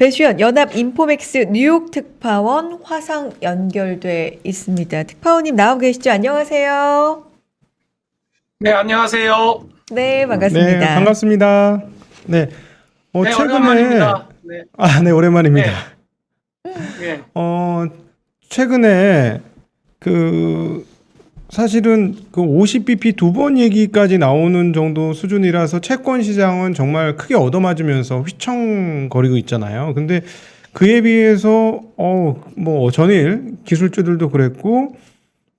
배수연 연합 인포맥스 뉴욕 특파원 화상 연결돼 있습니다. 특파원님 나오고 계시죠? 안녕하세요. 네, 안녕하세요. 네, 네, 반갑습니다. 반갑습니다. 네, 네, 최근에, 오래간만입니다. 네, 네, 오랜만입니다. 네, 네, 최근에, 그, 사실은 그 50bp 두 번 얘기까지 나오는 정도 수준이라서 채권 시장은 정말 크게 얻어맞으면서 휘청거리고 있잖아요. 근데 그에 비해서, 뭐, 전일 기술주들도 그랬고,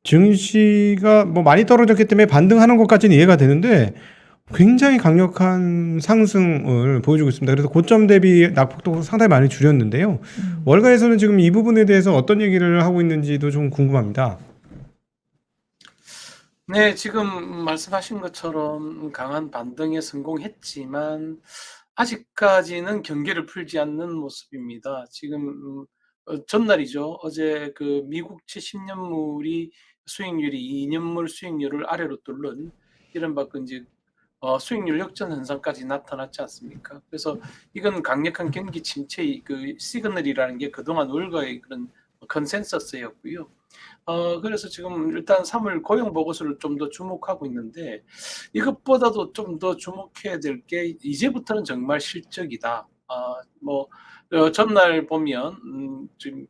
증시가 뭐 많이 떨어졌기 때문에 반등하는 것까지는 이해가 되는데, 굉장히 강력한 상승을 보여주고 있습니다. 그래서 고점 대비 낙폭도 상당히 많이 줄였는데요. 월가에서는 지금 이 부분에 대해서 어떤 얘기를 하고 있는지도 좀 궁금합니다. 네, 지금 말씀하신 것처럼 강한 반등에 성공했지만 아직까지는 경계를 풀지 않는 모습입니다. 지금 전날이죠. 어제 그 미국 70년물이 수익률이 2년물 수익률을 아래로 뚫는 이른바 그 이제 수익률 역전 현상까지 나타났지 않습니까? 그래서 이건 강력한 경기 침체의 그 시그널이라는 게 그동안 월가의 그런 컨센서스였고요. 그래서 지금 일단 3월 고용 보고서를 좀 더 주목하고 있는데 이것보다도 좀 더 주목해야 될 게 이제부터는 정말 실적이다. 전날 보면 지금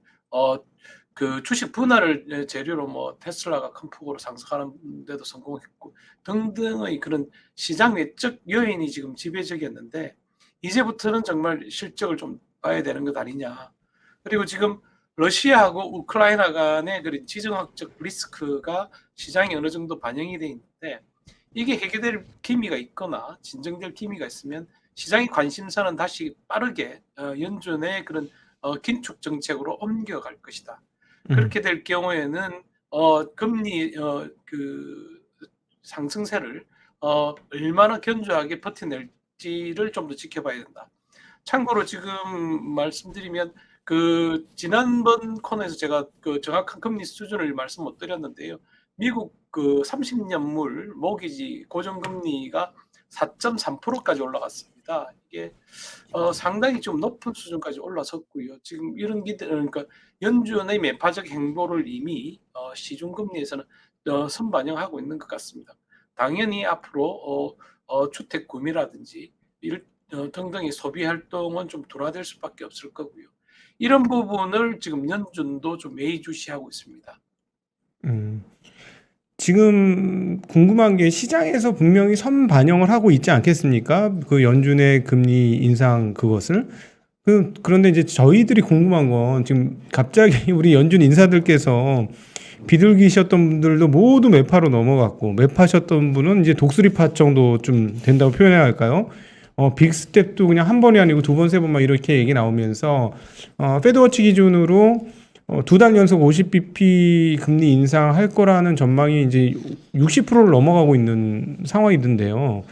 그 주식 분할을 재료로 뭐 테슬라가 큰 폭으로 상승하는 데도 성공했고 등등의 그런 시장 외적 요인이 지금 지배적이었는데 이제부터는 정말 실적을 좀 봐야 되는 것 아니냐. 그리고 지금 러시아하고 우크라이나 간의 그런 지정학적 리스크가 시장에 어느 정도 반영이 돼 있는데 이게 해결될 기미가 있거나 진정될 기미가 있으면 시장의 관심사는 다시 빠르게 연준의 그런 긴축 정책으로 옮겨갈 것이다. 그렇게 될 경우에는 금리 그 상승세를 얼마나 견조하게 버텨낼지를 좀 더 지켜봐야 된다. 참고로 지금 말씀드리면 그 지난번 코너에서 제가 그 정확한 금리 수준을 말씀 못 드렸는데요. 미국 그 30년물 모기지 고정금리가 4.3%까지 올라갔습니다. 이게 상당히 좀 높은 수준까지 올라섰고요. 지금 이런 기대 그러니까 연준의 매파적 행보를 이미 시중금리에서는 선반영하고 있는 것 같습니다. 당연히 앞으로 주택 구매라든지 등등의 소비 활동은 좀 둔화될 수밖에 없을 거고요. 이런 부분을 지금 연준도 좀 예의주시하고 있습니다. 지금 궁금한 게 시장에서 분명히 선반영을 하고 있지 않겠습니까? 그 연준의 금리 인상 그것을. 그런데 이제 저희들이 궁금한 건 지금 갑자기 우리 연준 인사들께서 비둘기셨던 분들도 모두 매파로 넘어갔고 매파셨던 분은 이제 독수리파 정도 좀 된다고 표현해야 할까요? 빅스텝도 그냥 한 번이 아니고 두 번, 세 번 막 이렇게 얘기 나오면서 페드워치 기준으로 두 달 연속 50bp 금리 인상할 거라는 전망이 이제 60%를 넘어가고 있는 상황이던데요.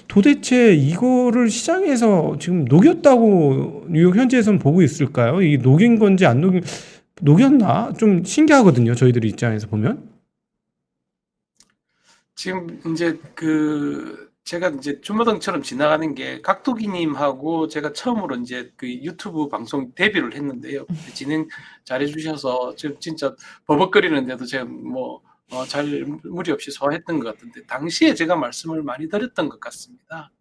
도대체 이거를 시장에서 지금 녹였다고 뉴욕 현지에서는 보고 있을까요? 이 녹인 건지 안 녹였나? 좀 신기하거든요. 저희들 입장에서 보면. 지금 이제 제가 이제 주마등처럼 지나가는 게 각도기님하고 제가 처음으로 이제 그 유튜브 방송 데뷔를 했는데요. 진행 잘해주셔서 지금 진짜 버벅거리는데도 제가 잘 무리 없이 소화했던 것 같은데 당시에 제가 말씀을 많이 드렸던 것 같습니다.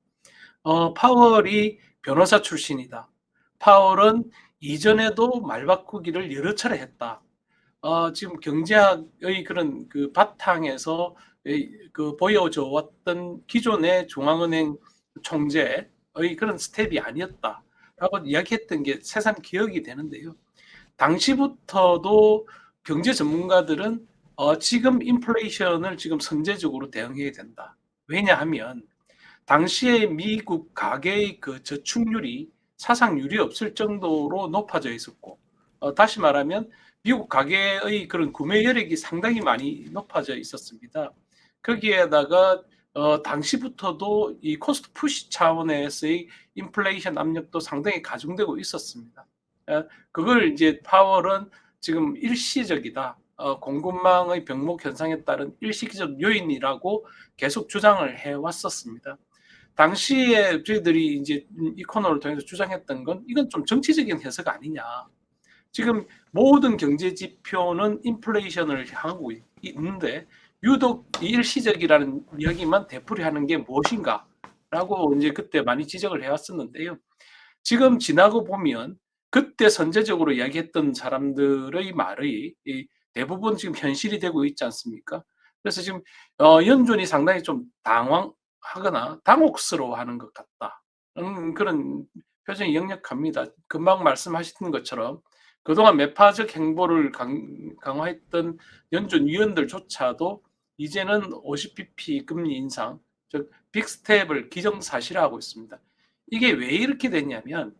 파월이 변호사 출신이다. 파월은 이전에도 말 바꾸기를 여러 차례 했다. 지금 경제학의 그런 그 바탕에서 그 보여줘 왔던 기존의 중앙은행 총재의 그런 스텝이 아니었다라고 이야기했던 게 새삼 기억이 되는데요. 당시부터도 경제 전문가들은 지금 인플레이션을 지금 선제적으로 대응해야 된다. 왜냐하면 당시에 미국 가계의 그 저축률이 사상 유례 없을 정도로 높아져 있었고 다시 말하면 미국 가계의 그런 구매 여력이 상당히 많이 높아져 있었습니다. 거기에다가 당시부터도 이 코스트 푸시 차원에서의 인플레이션 압력도 상당히 가중되고 있었습니다. 그걸 이제 파월은 지금 일시적이다. 공급망의 병목 현상에 따른 일시적 요인이라고 계속 주장을 해왔었습니다. 당시에 저희들이 이제 이 코너를 통해서 주장했던 건 이건 좀 정치적인 해석 아니냐. 지금 모든 경제 지표는 인플레이션을 향하고 있는데 유독 일시적이라는 이야기만 되풀이하는 게 무엇인가라고 이제 그때 많이 지적을 해왔었는데요. 지금 지나고 보면 그때 선제적으로 이야기했던 사람들의 말이 대부분 지금 현실이 되고 있지 않습니까? 그래서 지금 연준이 상당히 좀 당황하거나 당혹스러워하는 것 같다. 그런 표정이 역력합니다. 금방 말씀하신 것처럼 그동안 매파적 행보를 강화했던 연준 위원들조차도 이제는 50bp 금리 인상, 즉 빅스텝을 기정사실화하고 있습니다. 이게 왜 이렇게 됐냐면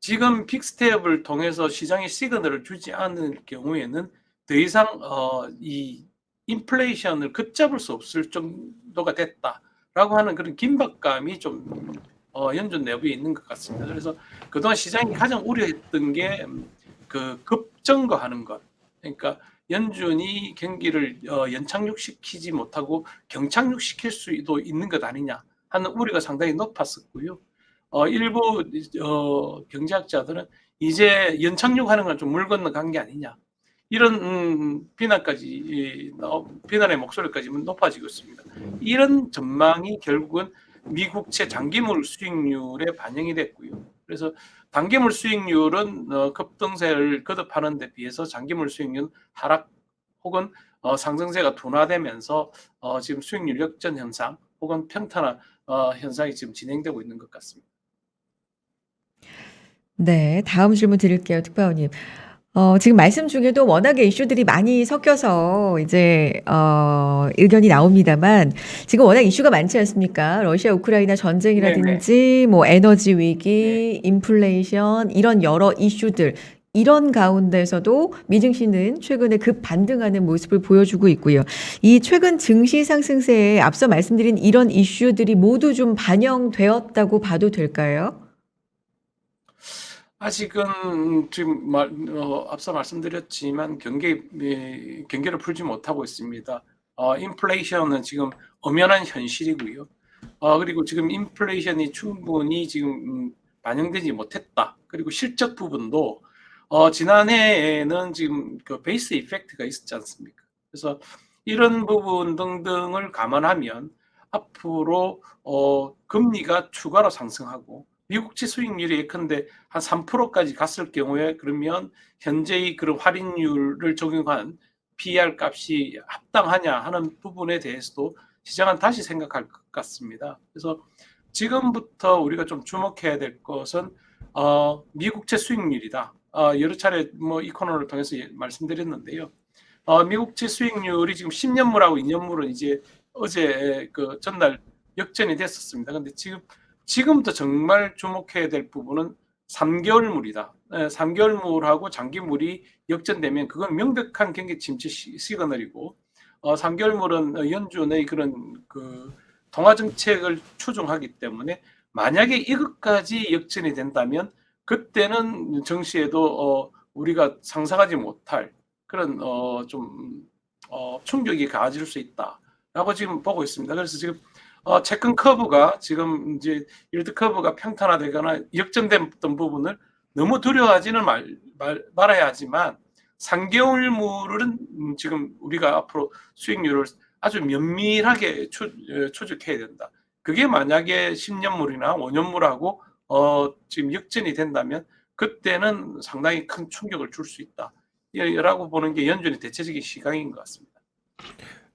지금 빅스텝을 통해서 시장에 시그널을 주지 않을 경우에는 더 이상 이 인플레이션을 걷잡을 수 없을 정도가 됐다라고 하는 그런 긴박감이 좀 연준 내부에 있는 것 같습니다. 그래서 그동안 시장이 가장 우려했던 게 그 급증거하는 것. 그러니까 연준이 경기를 연착륙시키지 못하고 경착륙시킬 수도 있는 것 아니냐 하는 우려가 상당히 높았었고요. 일부 경제학자들은 이제 연착륙하는 건 좀 물 건너간 게 아니냐 이런 비난의 목소리까지 높아지고 있습니다. 이런 전망이 결국은 미국채 장기물 수익률에 반영이 됐고요. 그래서 단기물 수익률은 급등세를 거듭하는 데 비해서 장기물 수익률 하락 혹은 상승세가 둔화되면서 지금 수익률 역전 현상 혹은 평탄화 현상이 지금 진행되고 있는 것 같습니다. 네, 다음 질문 드릴게요, 특파원님. 지금 말씀 중에도 워낙에 이슈들이 많이 섞여서 이제 의견이 나옵니다만 지금 워낙 이슈가 많지 않습니까? 러시아 우크라이나 전쟁이라든지 뭐 에너지 위기, 인플레이션 이런 여러 이슈들 이런 가운데서도 미증시는 최근에 급 반등하는 모습을 보여주고 있고요. 이 최근 증시 상승세에 앞서 말씀드린 이런 이슈들이 모두 좀 반영되었다고 봐도 될까요? 아직은 지금 앞서 말씀드렸지만 경계를 풀지 못하고 있습니다. 인플레이션은 지금 엄연한 현실이고요. 그리고 지금 인플레이션이 충분히 지금 반영되지 못했다. 그리고 실적 부분도 지난해에는 지금 그 베이스 이펙트가 있었지 않습니까? 그래서 이런 부분 등등을 감안하면 앞으로 금리가 추가로 상승하고 미국채 수익률이 예컨대 한 3%까지 갔을 경우에 그러면 현재의 그런 할인율을 적용한 PER 값이 합당하냐 하는 부분에 대해서도 시장은 다시 생각할 것 같습니다. 그래서 지금부터 우리가 좀 주목해야 될 것은 미국채 수익률이다. 여러 차례 이 코너를 통해서 말씀드렸는데요. 미국채 수익률이 지금 10년물하고 2년물은 이제 어제 그 전날 역전이 됐었습니다. 근데 지금부터 정말 주목해야 될 부분은 3개월물이다. 3개월물하고 장기물이 역전되면 그건 명백한 경기 침체 시그널이고 3개월물은 연준의 그런 그 통화 정책을 추종하기 때문에 만약에 이것까지 역전이 된다면 그때는 증시에도 우리가 상상하지 못할 그런 좀 충격이 가해질 수 있다라고 지금 보고 있습니다. 그래서 지금 채권 커브가 지금 이제 일드 커브가 평탄화되거나 역전됐던 부분을 너무 두려워하지는 말아야 하지만 3개월물은 지금 우리가 앞으로 수익률을 아주 면밀하게 추적해야 된다. 그게 만약에 10년물이나 5년물하고 지금 역전이 된다면 그때는 상당히 큰 충격을 줄 수 있다라고 보는 게 연준의 대체적인 시각인 것 같습니다.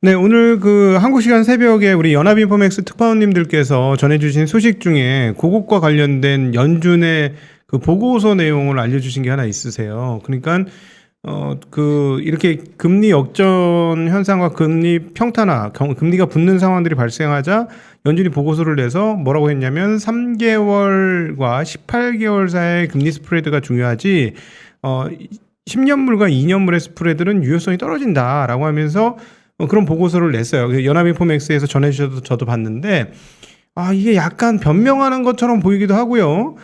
네, 오늘 그 한국 시간 새벽에 우리 연합인포맥스 특파원님들께서 전해주신 소식 중에 그것과 관련된 연준의 그 보고서 내용을 알려주신 게 하나 있으세요. 그러니까 이렇게 금리 역전 현상과 금리 평탄화, 금리가 붙는 상황들이 발생하자 연준이 보고서를 내서 뭐라고 했냐면 3개월과 18개월 사이의 금리 스프레드가 중요하지 10년물과 2년물의 스프레드는 유효성이 떨어진다라고 하면서 그런 보고서를 냈어요. 연합인포맥스에서 전해주셔도 저도 봤는데 이게 약간 변명하는 것처럼 보이기도 하고요.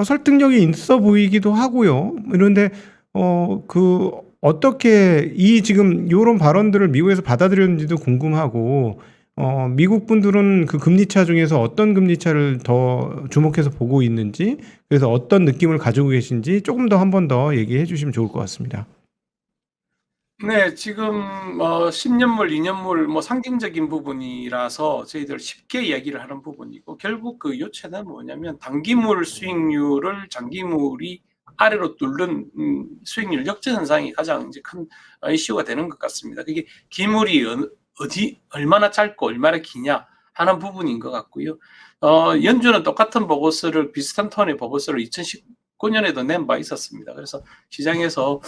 설득력이 있어 보이기도 하고요. 그런데 어떻게 지금 이런 발언들을 미국에서 받아들였는지도 궁금하고 미국 분들은 그 금리차 중에서 어떤 금리차를 더 주목해서 보고 있는지, 그래서 어떤 느낌을 가지고 계신지 조금 더 한 번 더 얘기해 주시면 좋을 것 같습니다. 네, 지금 10년물, 2년물 뭐 상징적인 부분이라서 저희들 쉽게 이야기를 하는 부분이고, 결국 그 요체는 뭐냐면 단기물 수익률을 장기물이 아래로 뚫는 수익률 역전 현상이 가장 이제 큰 이슈가 되는 것 같습니다. 그게 기물이 어디 얼마나 짧고 얼마나 기냐 하는 부분인 것 같고요. 연준은 똑같은 보고서를, 비슷한 톤의 보고서를 2019년에도 낸 바 있었습니다. 그래서 시장에서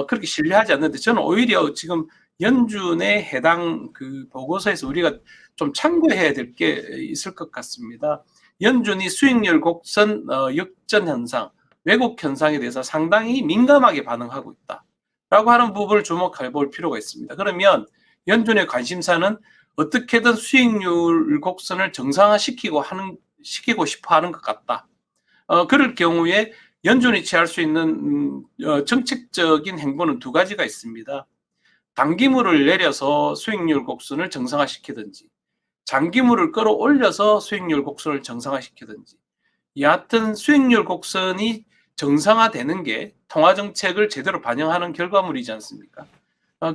그렇게 신뢰하지 않는데, 저는 오히려 지금 연준의 해당 그 보고서에서 우리가 좀 참고해야 될 게 있을 것 같습니다. 연준이 수익률 곡선 역전 현상, 왜곡 현상에 대해서 상당히 민감하게 반응하고 있다라고 하는 부분을 주목해 볼 필요가 있습니다. 그러면 연준의 관심사는 어떻게든 수익률 곡선을 정상화시키고 싶어 하는 것 같다. 그럴 경우에 연준이 취할 수 있는 정책적인 행보는 두 가지가 있습니다. 단기물을 내려서 수익률 곡선을 정상화시키든지, 장기물을 끌어올려서 수익률 곡선을 정상화시키든지, 여하튼 수익률 곡선이 정상화되는 게 통화정책을 제대로 반영하는 결과물이지 않습니까?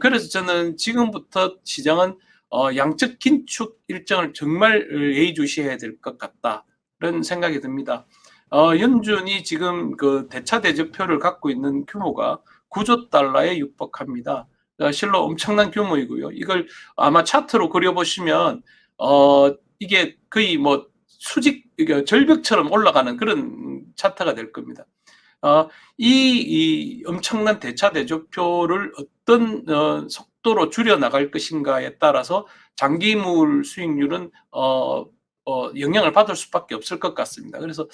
그래서 저는 지금부터 시장은 양적 긴축 일정을 정말 예의주시해야 될 것 같다는 생각이 듭니다. 연준이 지금 그 대차 대조표를 갖고 있는 규모가 9조 달러에 육박합니다. 실로 엄청난 규모이고요. 이걸 아마 차트로 그려보시면 이게 거의 뭐 절벽처럼 올라가는 그런 차트가 될 겁니다. 이 엄청난 대차 대조표를 어떤 속도로 줄여 나갈 것인가에 따라서 장기물 수익률은 영향을 받을 수밖에 없을 것 같습니다. 그래서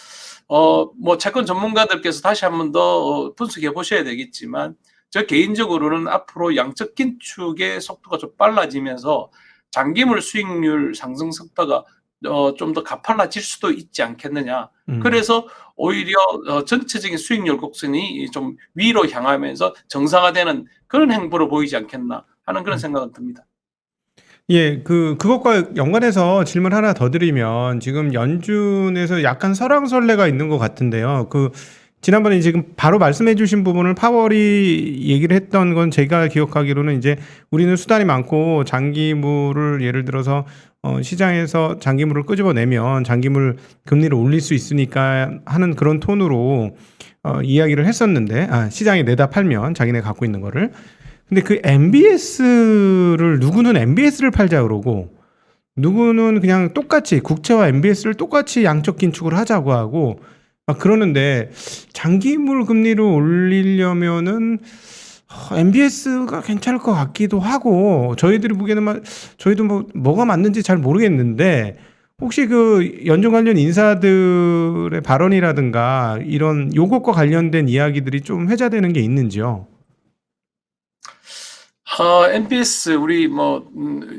뭐 채권 전문가들께서 다시 한 번 더 분석해 보셔야 되겠지만, 저 개인적으로는 앞으로 양적 긴축의 속도가 좀 빨라지면서 장기물 수익률 상승 속도가 좀 더 가팔라질 수도 있지 않겠느냐. 그래서 오히려 전체적인 수익률 곡선이 좀 위로 향하면서 정상화되는 그런 행보를 보이지 않겠나 하는 그런 생각은 듭니다. 예, 그것과 연관해서 질문 하나 더 드리면, 지금 연준에서 약간 설왕설래가 있는 것 같은데요. 지난번에 지금 바로 말씀해 주신 부분을 파월이 얘기를 했던 건, 제가 기억하기로는 이제 우리는 수단이 많고 장기물을 예를 들어서 시장에서 장기물을 끄집어내면 장기물 금리를 올릴 수 있으니까 하는 그런 톤으로 이야기를 했었는데, 시장에 내다 팔면 자기네 갖고 있는 거를. 근데 그 MBS를, 누구는 MBS를 팔자 그러고 누구는 그냥 똑같이 국채와 MBS를 똑같이 양적 긴축을 하자고 하고 막 그러는데, 장기물 금리를 올리려면은 MBS가 괜찮을 것 같기도 하고, 저희들이 보기에는 저희도 뭐가 맞는지 잘 모르겠는데, 혹시 그 연준 관련 인사들의 발언이라든가 이런 요것과 관련된 이야기들이 좀 회자되는 게 있는지요? MBS 우리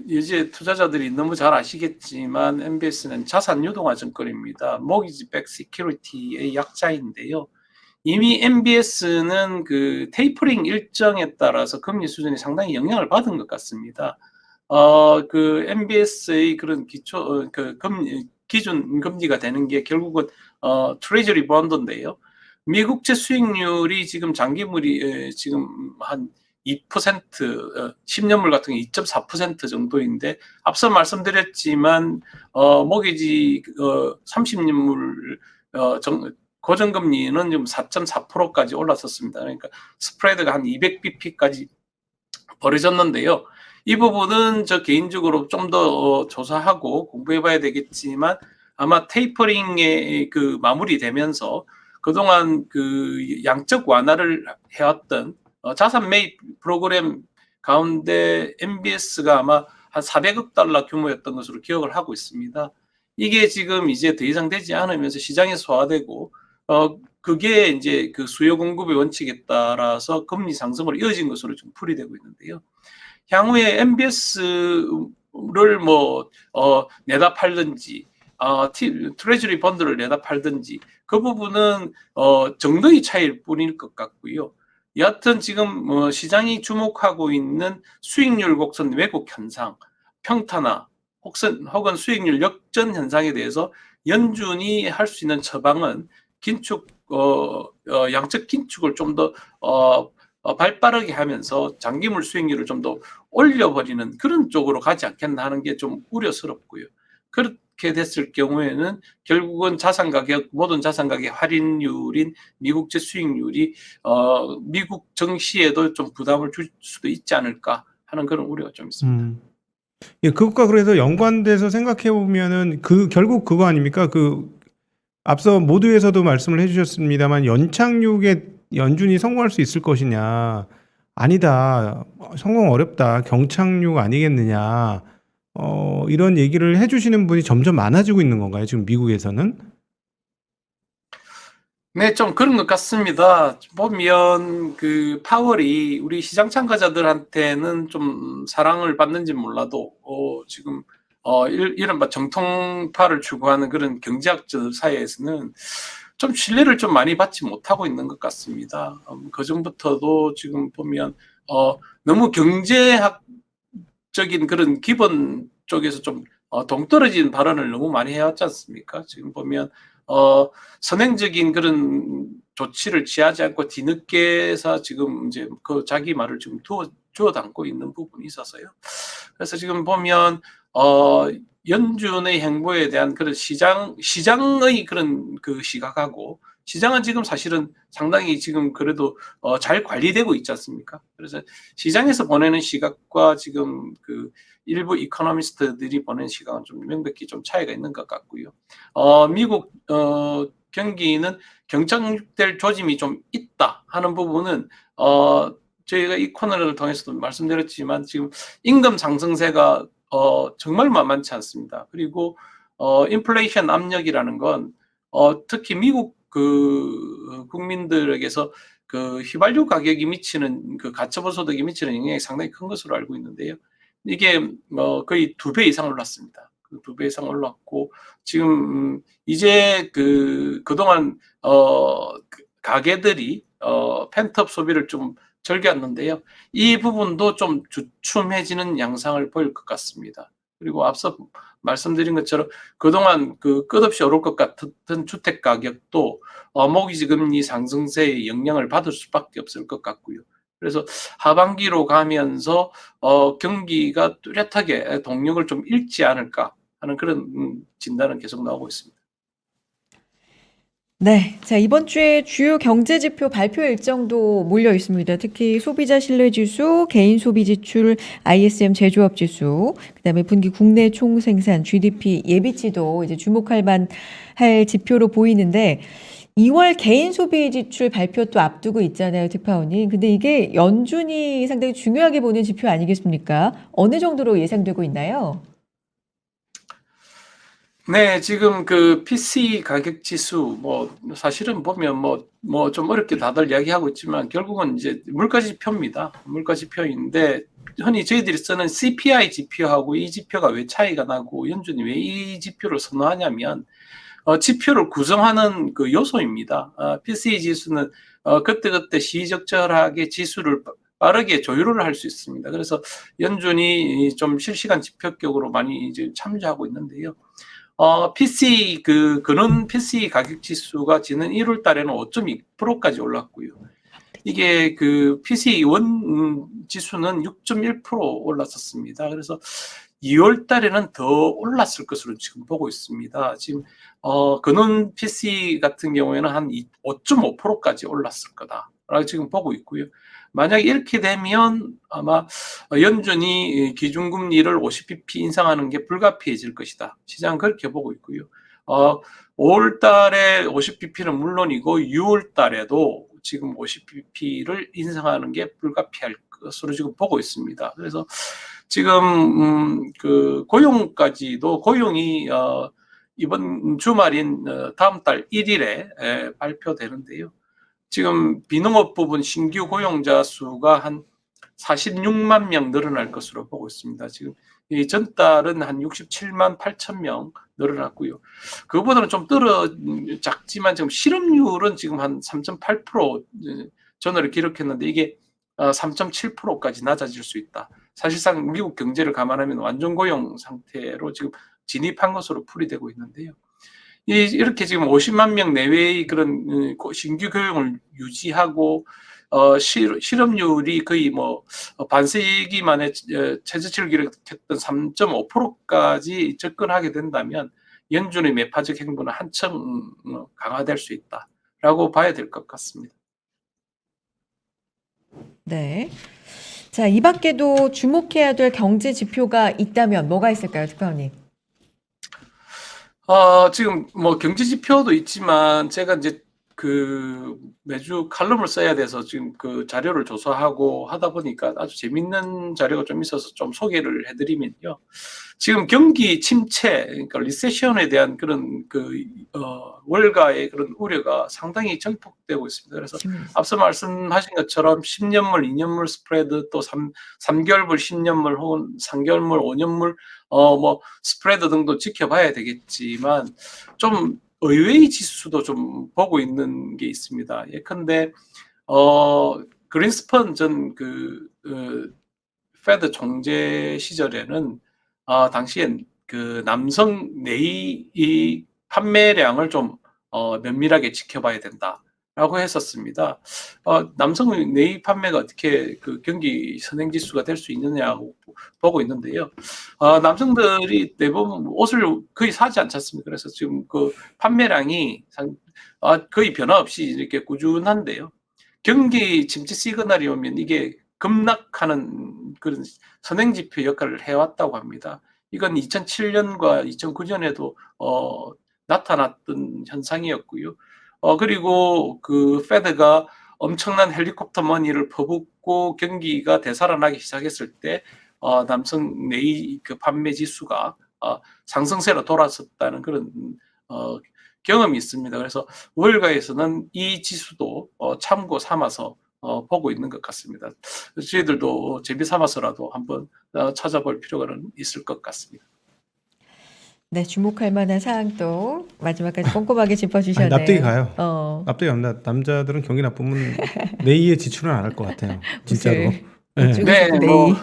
예제 투자자들이 너무 잘 아시겠지만, MBS는 자산 유동화 증권입니다. 모기지 백 시큐리티의 약자인데요. 이미 MBS는 그 테이퍼링 일정에 따라서 금리 수준이 상당히 영향을 받은 것 같습니다. 그 MBS의 그런 기준 금리가 되는 게 결국은 트레저리 본드인데요. 미국채 수익률이 지금 장기물이 지금 한 2%, 10년물 같은 게 2.4% 정도인데, 앞서 말씀드렸지만 모기지 30년물 고정금리는 지금 4.4%까지 올랐었습니다. 그러니까 스프레드가 한 200bp까지 벌어졌는데요. 이 부분은 저 개인적으로 좀 더 조사하고 공부해봐야 되겠지만, 아마 테이퍼링의 그 마무리되면서 그동안 그 양적 완화를 해왔던 자산 매입 프로그램 가운데 MBS가 아마 한 400억 달러 규모였던 것으로 기억을 하고 있습니다. 이게 지금 이제 더 이상 되지 않으면서 시장에 소화되고, 그게 이제 그 수요 공급의 원칙에 따라서 금리 상승으로 이어진 것으로 좀 풀이되고 있는데요. 향후에 MBS를 내다 팔든지, 트레저리 본드를 내다 팔든지, 그 부분은 정도의 차이일 뿐일 것 같고요. 여하튼 지금 시장이 주목하고 있는 수익률 곡선 왜곡 현상, 평탄화, 혹은 수익률 역전 현상에 대해서 연준이 할 수 있는 처방은 양적 긴축을 좀 더 발빠르게 하면서 장기물 수익률을 좀 더 올려버리는 그런 쪽으로 가지 않겠나 하는 게 좀 우려스럽고요. 그렇게 됐을 경우에는 결국은 모든 자산 가격 할인율인 미국채 수익률이 미국 증시에도 좀 부담을 줄 수도 있지 않을까 하는 그런 우려가 좀 있습니다. 예, 그것과 그래서 연관돼서 생각해 보면은 결국 그거 아닙니까? 앞서 모두에서도 말씀을 해주셨습니다만 연착륙에 연준이 성공할 수 있을 것이냐? 아니다. 성공 어렵다. 경착륙 아니겠느냐? 이런 얘기를 해주시는 분이 점점 많아지고 있는 건가요? 지금 미국에서는? 네, 좀 그런 것 같습니다. 보면 파월이 우리 시장 참가자들한테는 좀 사랑을 받는지 몰라도 지금 이른바 정통파를 추구하는 그런 경제학者사이에서는 좀 신뢰를 좀 많이 받지 못하고 있는 것 같습니다. 그전부터도 지금 보면 너무 경제학적인 그런 기본 쪽에서 좀 동떨어진 발언을 너무 많이 해왔지 않습니까? 지금 보면 선행적인 그런 조치를 취하지 않고 뒤늦게서 지금 이제 자기 말을 지금 주워 담고 있는 부분이 있어서요. 그래서 지금 보면 연준의 행보에 대한 그런 시장의 그런 시각하고 시장은 지금 사실은 상당히 지금 그래도 잘 관리되고 있지 않습니까? 그래서 시장에서 보내는 시각과 지금 일부 이코노미스트들이 보낸 시각은 좀 명백히 좀 차이가 있는 것 같고요. 미국 경기는 경착될 조짐이 좀 있다 하는 부분은 저희가 이 코너를 통해서도 말씀드렸지만 지금 임금 상승세가 정말 만만치 않습니다. 그리고 인플레이션 압력이라는 건 특히 미국 국민들에게서 휘발유 가격이 미치는 가처분 소득이 미치는 영향이 상당히 큰 것으로 알고 있는데요. 이게 거의 2배 이상 올랐습니다. 2배 이상 올랐고 지금 이제 그동안 가게들이 펜트업 소비를 좀 즐겼는데요. 이 부분도 좀 주춤해지는 양상을 보일 것 같습니다. 그리고 앞서 말씀드린 것처럼 그동안 끝없이 오를 것 같은 주택 가격도 모기지 금리 상승세의 영향을 받을 수밖에 없을 것 같고요. 그래서 하반기로 가면서 경기가 뚜렷하게 동력을 좀 잃지 않을까 하는 그런 진단은 계속 나오고 있습니다. 네. 자, 이번 주에 주요 경제 지표 발표 일정도 몰려 있습니다. 특히 소비자 신뢰 지수, 개인 소비 지출, ISM 제조업 지수, 그다음에 분기 국내 총생산, GDP 예비치도 이제 주목할 만할 지표로 보이는데 2월 개인 소비 지출 발표 또 앞두고 있잖아요, 특파원님. 근데 이게 연준이 상당히 중요하게 보는 지표 아니겠습니까? 어느 정도로 예상되고 있나요? 네, 지금 PC 가격 지수, 사실은 보면 좀 어렵게 다들 이야기하고 있지만, 결국은 이제 물가 지표입니다. 물가 지표인데, 흔히 저희들이 쓰는 CPI 지표하고 이 지표가 왜 차이가 나고, 연준이 왜 이 지표를 선호하냐면, 지표를 구성하는 요소입니다. PC 지수는 그때그때 시적절하게 지수를 빠르게 조율을 할 수 있습니다. 그래서 연준이 좀 실시간 지표격으로 많이 이제 참조하고 있는데요. PC 근원 PC 가격 지수가 지난 1월 달에는 5.2%까지 올랐고요. 이게 PC 원 지수는 6.1% 올랐었습니다. 그래서 2월 달에는 더 올랐을 것으로 지금 보고 있습니다. 지금 근원 PC 같은 경우에는 한 5.5%까지 올랐을 거다라고 지금 보고 있고요. 만약에 이렇게 되면 아마 연준이 기준금리를 50bp 인상하는 게 불가피해질 것이다. 시장은 그렇게 보고 있고요. 5월 달에 50bp는 물론이고 6월 달에도 지금 50bp를 인상하는 게 불가피할 것으로 지금 보고 있습니다. 그래서 지금 고용까지도 고용이 이번 주말인 다음 달 1일에 발표되는데요. 지금 비농업 부분 신규 고용자 수가 한 46만 명 늘어날 것으로 보고 있습니다. 지금 이 전달은 한 67만 8천 명 늘어났고요. 그거보다는 좀 작지만 지금 실업률은 지금 한 3.8% 전월을 기록했는데 이게 3.7%까지 낮아질 수 있다. 사실상 미국 경제를 감안하면 완전 고용 상태로 지금 진입한 것으로 풀이되고 있는데요. 이렇게 지금 50만 명 내외의 그런 신규 교육을 유지하고 실업률이 거의 뭐 반세기 만에 최저치를 기록했던 3.5%까지 접근하게 된다면 연준의 매파적 행보는 한층 강화될 수 있다라고 봐야 될 것 같습니다. 네. 자, 이 밖에도 주목해야 될 경제 지표가 있다면 뭐가 있을까요, 특파원님? 지금 뭐 경제 지표도 있지만 제가 이제 그 매주 칼럼을 써야 돼서 지금 그 자료를 조사하고 하다 보니까 아주 재밌는 자료가 좀 있어서 좀 소개를 해드리면요. 지금 경기 침체, 그러니까 리세션에 대한 그런 월가의 그런 우려가 상당히 증폭되고 있습니다. 그래서 앞서 말씀하신 것처럼 10년물, 2년물 스프레드 또 3개월물, 10년물 혹은 3개월물, 5년물 뭐 스프레드 등도 지켜봐야 되겠지만 좀 의외의 지수도 좀 보고 있는 게 있습니다. 예컨대 그린스펀 전 페드 총재 시절에는 당시엔 그 남성 네이 판매량을 좀 면밀하게 지켜봐야 된다라고 했었습니다. 남성 네이 판매가 어떻게 그 경기 선행 지수가 될 수 있느냐고 보고 있는데요. 남성들이 대부분 옷을 거의 사지 않지 않습니까? 그래서 지금 그 판매량이 거의 변화 없이 이렇게 꾸준한데요. 경기 침체 시그널이 오면 이게 급락하는 그런 선행지표 역할을 해왔다고 합니다. 이건 2007년과 2009년에도 나타났던 현상이었고요. 그리고 그 페드가 엄청난 헬리콥터 머니를 퍼붓고 경기가 되살아나기 시작했을 때 남성 내의 그 판매 지수가 상승세로 돌아섰다는 그런 경험이 있습니다. 그래서 월가에서는 이 지수도 참고 삼아서 보고 있는 것 같습니다. 저희들도 재미 삼아서라도 한번 찾아볼 필요가 있을 것 같습니다. 네, 주목할 만한 사항도 마지막까지 꼼꼼하게 아니, 짚어주셨네요. 납득이 가요. 납득이 갑니다. 남자들은 경기 나쁘면 내의의 지출은 안 할 것 같아요. 진짜로. 네. 이쪽에서도 내이.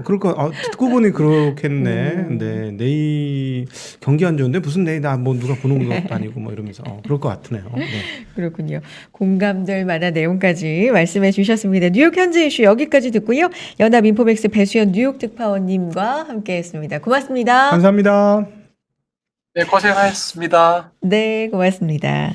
그러니까 듣고 보니 그렇겠네. 네, 내이 경기 안 좋은데 무슨 내이 나 뭐 누가 보는 것도 아니고 뭐 이러면서 그럴 것 같으네요. 네. 그렇군요. 공감될 만한 내용까지 말씀해 주셨습니다. 뉴욕 현지 이슈 여기까지 듣고요. 연합인포맥스 배수연 뉴욕 특파원님과 함께했습니다. 고맙습니다. 감사합니다. 네, 고생하셨습니다. 네, 고맙습니다.